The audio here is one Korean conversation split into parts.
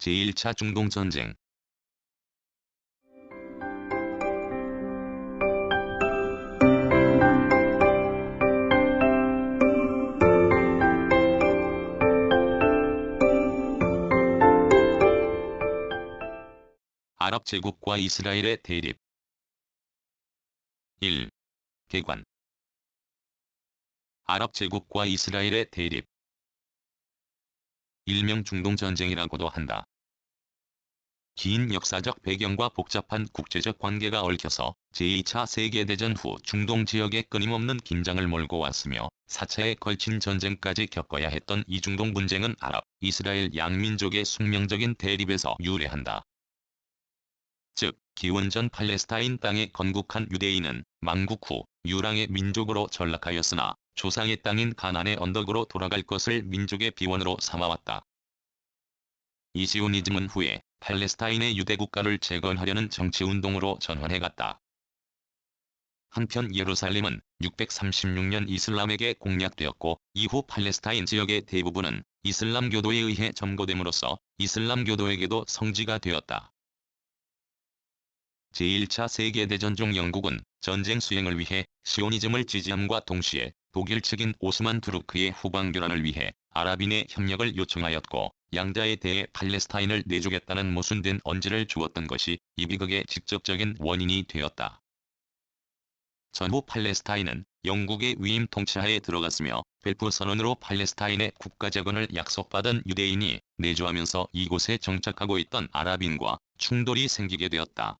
제1차 중동전쟁. 아랍 제국과 이스라엘의 대립. 1. 개관. 아랍 제국과 이스라엘의 대립. 일명 중동전쟁이라고도 한다. 긴 역사적 배경과 복잡한 국제적 관계가 얽혀서 제2차 세계대전 후 중동 지역에 끊임없는 긴장을 몰고 왔으며 4차에 걸친 전쟁까지 겪어야 했던 이 중동 분쟁은 아랍, 이스라엘 양민족의 숙명적인 대립에서 유래한다. 즉, 기원전 팔레스타인 땅에 건국한 유대인은 망국 후 유랑의 민족으로 전락하였으나 조상의 땅인 가나안의 언덕으로 돌아갈 것을 민족의 비원으로 삼아왔다. 이 시오니즘은 후에 팔레스타인의 유대국가를 재건하려는 정치운동으로 전환해갔다. 한편 예루살렘은 636년 이슬람에게 공략되었고 이후 팔레스타인 지역의 대부분은 이슬람교도에 의해 점거됨으로써 이슬람교도에게도 성지가 되었다. 제1차 세계대전 중 영국은 전쟁 수행을 위해 시오니즘을 지지함과 동시에 독일 측인 오스만 투르크의 후방 교란을 위해 아랍인의 협력을 요청하였고 양자에 대해 팔레스타인을 내주겠다는 모순된 언지를 주었던 것이 이 비극의 직접적인 원인이 되었다. 전후 팔레스타인은 영국의 위임 통치하에 들어갔으며 벨프 선언으로 팔레스타인의 국가재건을 약속받은 유대인이 내주하면서 이곳에 정착하고 있던 아랍인과 충돌이 생기게 되었다.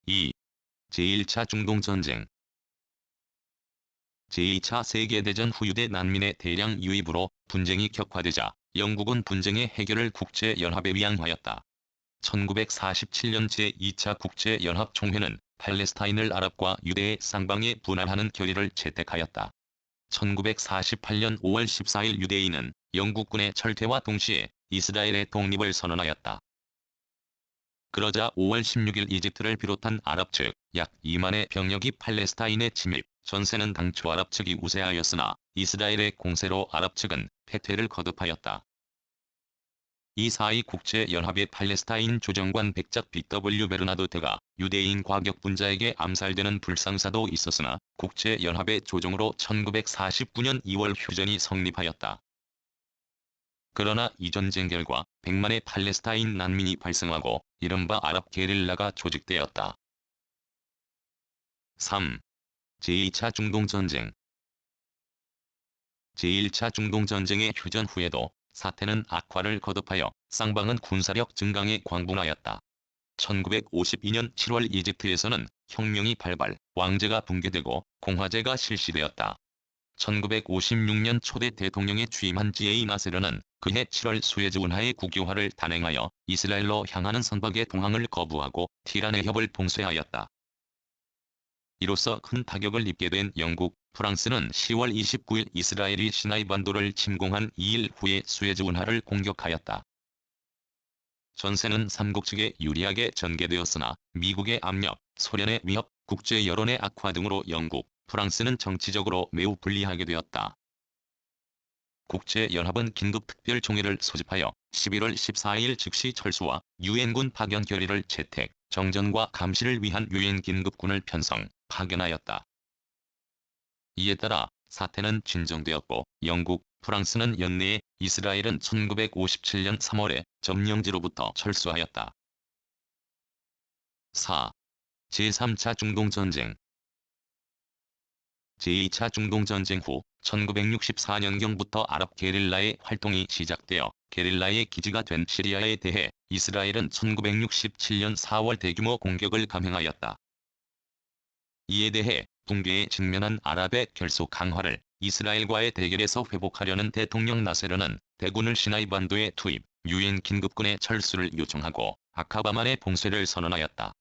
2. 제1차 중동전쟁. 제2차 세계대전 후 유대 난민의 대량 유입으로 분쟁이 격화되자 영국은 분쟁의 해결을 국제연합에 위항하였다. 1947년 제2차 국제연합총회는 팔레스타인을 아랍과 유대의 쌍방에 분할하는 결의를 채택하였다. 1948년 5월 14일 유대인은 영국군의 철퇴와 동시에 이스라엘의 독립을 선언하였다. 그러자 5월 16일 이집트를 비롯한 아랍 측 약 2만의 병력이 팔레스타인에 침입, 전세는 당초 아랍 측이 우세하였으나 이스라엘의 공세로 아랍 측은 패퇴를 거듭하였다. 이 사이 국제연합의 팔레스타인 조정관 백작 B.W. 베르나도트가 유대인 과격분자에게 암살되는 불상사도 있었으나 국제연합의 조정으로 1949년 2월 휴전이 성립하였다. 그러나 이 전쟁 결과 100만의 팔레스타인 난민이 발생하고 이른바 아랍 게릴라가 조직되었다. 3. 제2차 중동전쟁. 제1차 중동전쟁의 휴전 후에도 사태는 악화를 거듭하여 쌍방은 군사력 증강에 광분하였다. 1952년 7월 이집트에서는 혁명이 발발, 왕제가 붕괴되고 공화제가 실시되었다. 1956년 초대 대통령에 취임한 지에이 나세르는 그해 7월 수에즈 운하의 국유화를 단행하여 이스라엘로 향하는 선박의 동항을 거부하고 티란의 협을 봉쇄하였다. 이로써 큰 타격을 입게 된 영국, 프랑스는 10월 29일 이스라엘이 시나이 반도를 침공한 2일 후에 수에즈 운하를 공격하였다. 전세는 삼국 측에 유리하게 전개되었으나 미국의 압력, 소련의 위협, 국제 여론의 악화 등으로 영국, 프랑스는 정치적으로 매우 불리하게 되었다. 국제연합은 긴급특별총회를 소집하여 11월 14일 즉시 철수와 유엔군 파견 결의를 채택, 정전과 감시를 위한 유엔 긴급군을 편성, 파견하였다. 이에 따라 사태는 진정되었고 영국, 프랑스는 연내에, 이스라엘은 1957년 3월에 점령지로부터 철수하였다. 4. 제3차 중동전쟁. 제2차 중동전쟁 후 1964년경부터 아랍 게릴라의 활동이 시작되어 게릴라의 기지가 된 시리아에 대해 이스라엘은 1967년 4월 대규모 공격을 감행하였다. 이에 대해 붕괴에 직면한 아랍의 결속 강화를 이스라엘과의 대결에서 회복하려는 대통령 나세르는 대군을 시나이 반도에 투입, 유엔 긴급군의 철수를 요청하고 아카바만의 봉쇄를 선언하였다.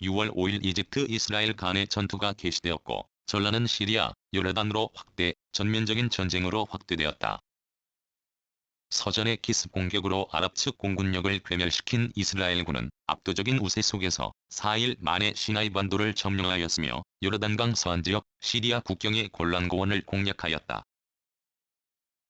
6월 5일 이집트 이스라엘 간의 전투가 개시되었고 전란은 시리아, 요르단으로 확대, 전면적인 전쟁으로 확대되었다. 서전의 기습 공격으로 아랍 측 공군력을 괴멸시킨 이스라엘군은 압도적인 우세 속에서 4일 만에 시나이 반도를 점령하였으며 요르단강 서안지역 시리아 국경의 골란 고원을 공략하였다.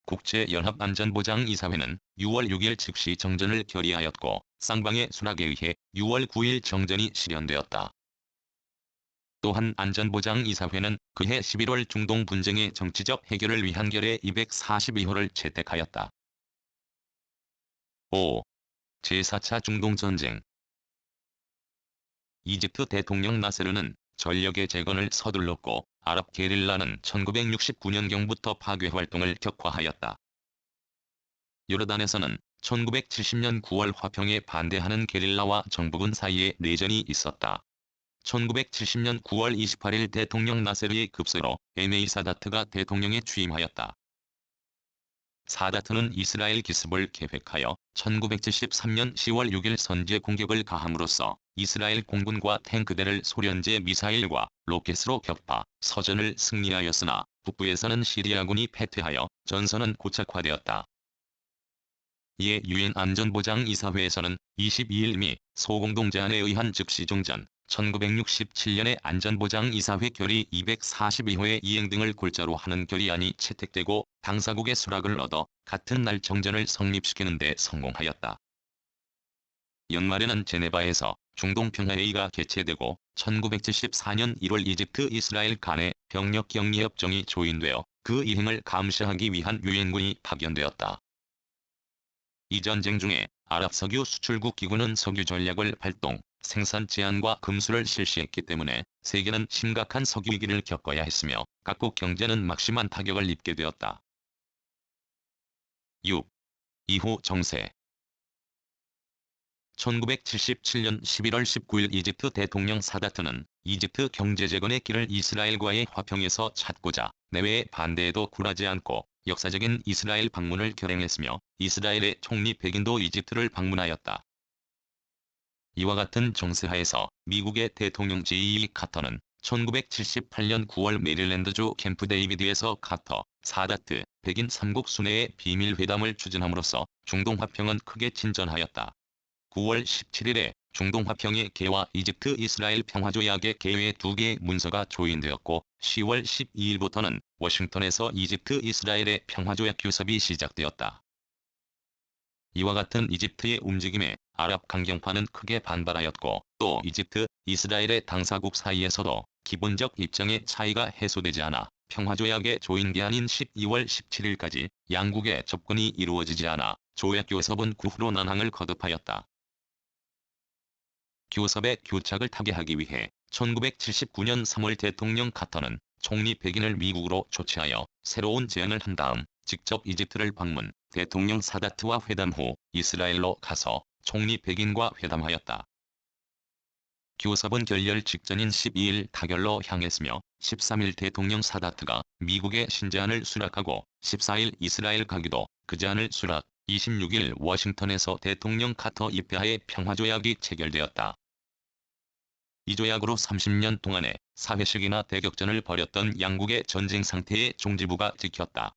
국제연합안전보장이사회는 6월 6일 즉시 정전을 결의하였고 쌍방의 수락에 의해 6월 9일 정전이 실현되었다. 또한 안전보장이사회는 그해 11월 중동 분쟁의 정치적 해결을 위한 결의 242호를 채택하였다. 5. 제4차 중동전쟁. 이집트 대통령 나세르는 전력의 재건을 서둘렀고 아랍 게릴라는 1969년경부터 파괴 활동을 격화하였다. 요르단에서는 1970년 9월 화평에 반대하는 게릴라와 정부군 사이에 내전이 있었다. 1970년 9월 28일 대통령 나세르의 급소로 에메이 사다트가 대통령에 취임하였다. 사다트는 이스라엘 기습을 계획하여 1973년 10월 6일 선제 공격을 가함으로써 이스라엘 공군과 탱크대를 소련제 미사일과 로켓으로 격파, 서전을 승리하였으나 북부에서는 시리아군이 패퇴하여 전선은 고착화되었다. 이에 유엔 안전보장이사회에서는 22일 미 소공동 제안에 의한 즉시 종전, 1967년의 안전보장이사회 결의 242호의 이행 등을 골자로 하는 결의안이 채택되고 당사국의 수락을 얻어 같은 날 정전을 성립시키는 데 성공하였다. 연말에는 제네바에서 중동평화회의가 개최되고 1974년 1월 이집트 이스라엘 간의 병력 격리협정이 조인되어 그 이행을 감시하기 위한 유엔군이 파견되었다. 이 전쟁 중에 아랍 석유 수출국 기구는 석유 전략을 발동, 생산 제한과 금수를 실시했기 때문에 세계는 심각한 석유 위기를 겪어야 했으며 각국 경제는 막심한 타격을 입게 되었다. 6. 이후 정세. 1977년 11월 19일 이집트 대통령 사다트는 이집트 경제재건의 길을 이스라엘과의 화평에서 찾고자 내외의 반대에도 굴하지 않고 역사적인 이스라엘 방문을 결행했으며 이스라엘의 총리 백인도 이집트를 방문하였다. 이와 같은 정세하에서 미국의 대통령 제2 카터는 1978년 9월 메릴랜드주 캠프 데이비드에서 카터, 사다트, 백인 3국 순회의 비밀회담을 추진함으로써 중동화평은 크게 진전하였다. 9월 17일에 중동화평의 개와 이집트 이스라엘 평화조약의 개외 2개의 문서가 조인되었고 10월 12일부터는 워싱턴에서 이집트 이스라엘의 평화조약 교섭이 시작되었다. 이와 같은 이집트의 움직임에 아랍 강경파는 크게 반발하였고 또 이집트, 이스라엘의 당사국 사이에서도 기본적 입장의 차이가 해소되지 않아 평화조약의 조인기한인 12월 17일까지 양국의 접근이 이루어지지 않아 조약 교섭은 구후로 난항을 거듭하였다. 교섭의 교착을 타개하기 위해 1979년 3월 대통령 카터는 총리 백인을 미국으로 초치하여 새로운 제안을 한 다음 직접 이집트를 방문, 대통령 사다트와 회담 후 이스라엘로 가서 총리 백인과 회담하였다. 교섭은 결렬 직전인 12일 타결로 향했으며 13일 대통령 사다트가 미국의 신제안을 수락하고 14일 이스라엘 가기도 그 제안을 수락, 26일 워싱턴에서 대통령 카터 입회하에 평화조약이 체결되었다. 이 조약으로 30년 동안에 사회식이나 대격전을 벌였던 양국의 전쟁 상태의 종지부가 찍혔다.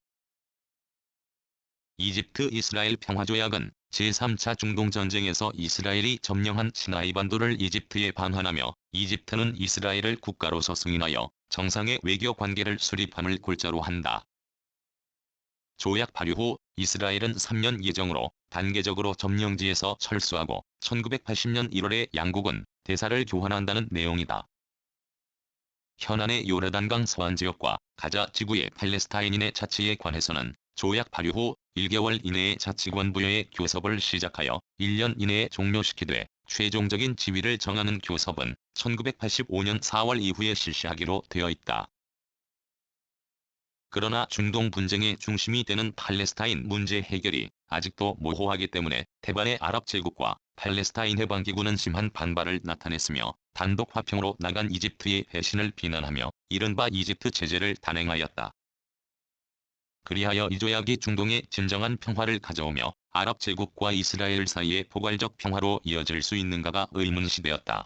이집트-이스라엘 평화조약은 제3차 중동전쟁에서 이스라엘이 점령한 시나이 반도를 이집트에 반환하며 이집트는 이스라엘을 국가로서 승인하여 정상의 외교 관계를 수립함을 골자로 한다. 조약 발효 후 이스라엘은 3년 예정으로 단계적으로 점령지에서 철수하고 1980년 1월에 양국은 대사를 교환한다는 내용이다. 현안의 요르단강 서안 지역과 가자 지구의 팔레스타인인의 자치에 관해서는 조약 발효 후 1개월 이내에 자치권 부여의 교섭을 시작하여 1년 이내에 종료시키되 최종적인 지위를 정하는 교섭은 1985년 4월 이후에 실시하기로 되어 있다. 그러나 중동 분쟁의 중심이 되는 팔레스타인 문제 해결이 아직도 모호하기 때문에 대반의 아랍 제국과 팔레스타인 해방기구는 심한 반발을 나타냈으며 단독 화평으로 나간 이집트의 배신을 비난하며 이른바 이집트 제재를 단행하였다. 그리하여 이 조약이 중동에 진정한 평화를 가져오며 아랍 제국과 이스라엘 사이의 포괄적 평화로 이어질 수 있는가가 의문시되었다.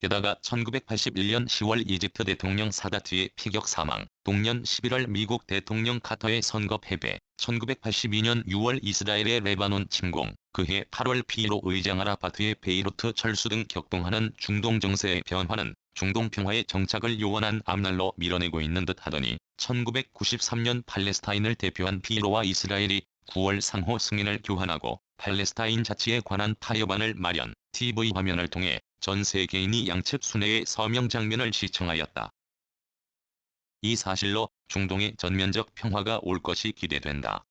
게다가 1981년 10월 이집트 대통령 사다트의 피격 사망, 동년 11월 미국 대통령 카터의 선거 패배, 1982년 6월 이스라엘의 레바논 침공, 그해 8월 피로 의장 아라파트의 베이루트 철수 등 격동하는 중동 정세의 변화는 중동 평화의 정착을 요원한 앞날로 밀어내고 있는 듯 하더니 1993년 팔레스타인을 대표한 피로와 이스라엘이 9월 상호 승인을 교환하고 팔레스타인 자치에 관한 타협안을 마련, TV 화면을 통해 전 세계인이 양측 순회의 서명 장면을 시청하였다. 이 사실로 중동의 전면적 평화가 올 것이 기대된다.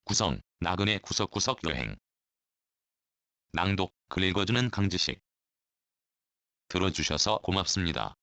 구성, 나그네 구석구석 여행. 낭독, 글 읽어주는 강지식. 들어주셔서 고맙습니다.